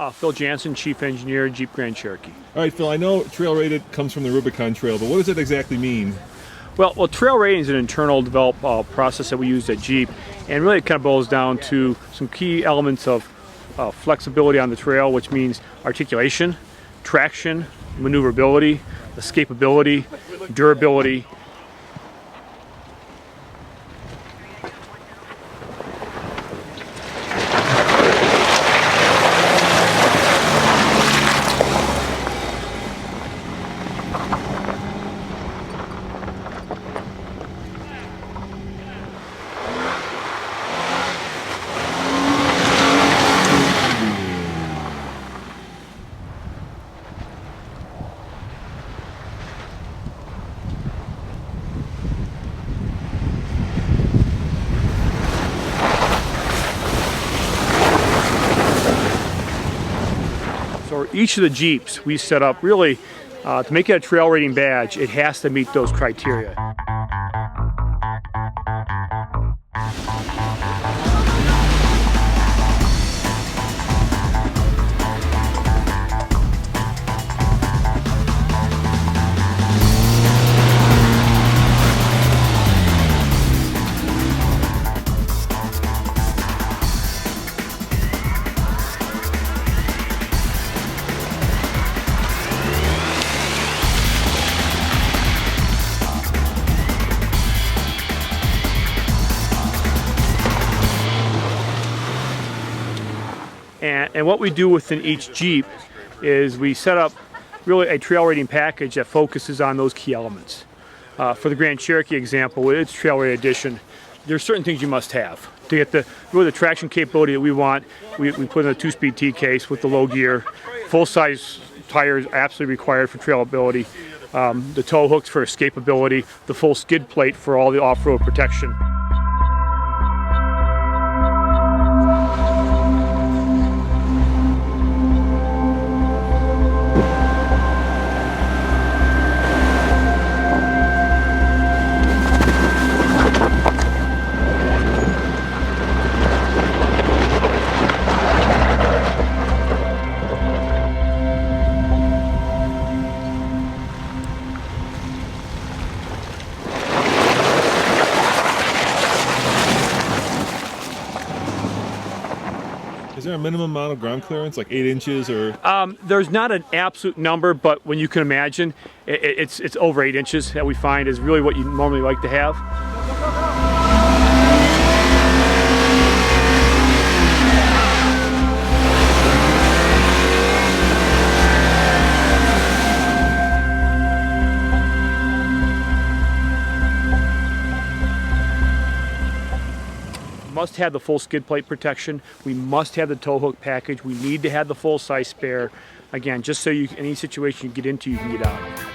Phil Jansen, Chief Engineer, Jeep Grand Cherokee. All right, Phil, I know trail rated comes from the Rubicon Trail, but what does it exactly mean? Well, trail rating is an internal developed process that we use at Jeep, and really it kind of boils down to some key elements of flexibility on the trail, which means articulation, traction, maneuverability, escapability, durability. So each of the Jeeps we set up really, to make it a trail rating badge, it has to meet those criteria. And what we do within each Jeep is we set up really a trail rating package that focuses on those key elements. For the Grand Cherokee example, with its trail rated edition, there's certain things you must have. To get the traction capability that we want, we put in a 2-speed T-case with the low gear. Full-size tires absolutely required for trailability. The tow hooks for escapability, the full skid plate for all the off-road protection. Is there a minimum amount of ground clearance, like 8 inches or? There's not an absolute number, but when you can imagine, it's over 8 inches that we find is really what you normally like to have. Must have the full skid plate protection. We must have the tow hook package. We need to have the full size spare. Again, just so you, any situation you get into, you can get out of.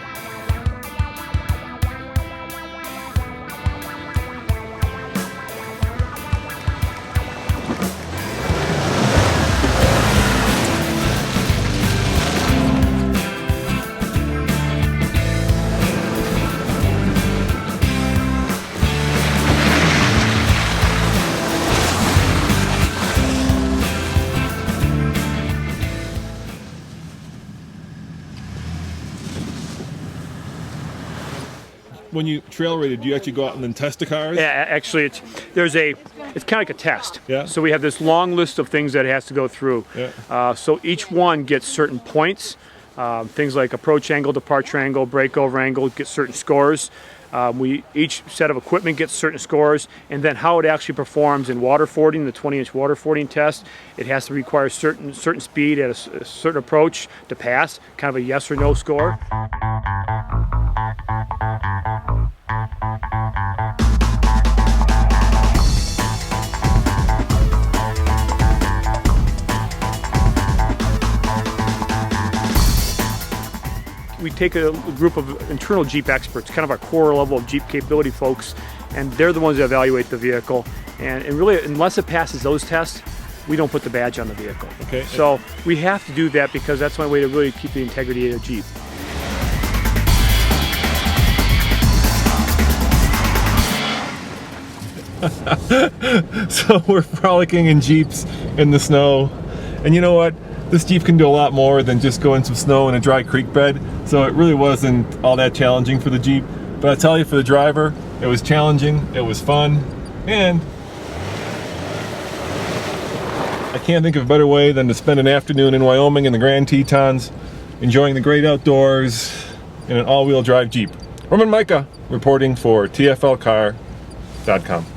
When you trail rated, do you actually go out and then test the cars? Yeah, actually, it's kind of like a test. Yeah. So we have this long list of things that it has to go through. Yeah. So each one gets certain points. Things like approach angle, departure angle, breakover angle get certain scores. Each set of equipment gets certain scores, and then how it actually performs in water fording, the 20-inch water fording test, it has to require certain speed at a certain approach to pass, kind of a yes or no score. We take a group of internal Jeep experts, kind of our core level of Jeep capability folks, and they're the ones that evaluate the vehicle. And really, unless it passes those tests, we don't put the badge on the vehicle. Okay. So we have to do that because that's one way to really keep the integrity of the Jeep. So we're frolicking in Jeeps in the snow, and you know what? this Jeep can do a lot more than just go in some snow in a dry creek bed, so it really wasn't all that challenging for the Jeep. But I tell you, for the driver, it was challenging, it was fun, and I can't think of a better way than to spend an afternoon in Wyoming in the Grand Tetons, enjoying the great outdoors in an all-wheel drive Jeep. Roman Micah reporting for TFLcar.com.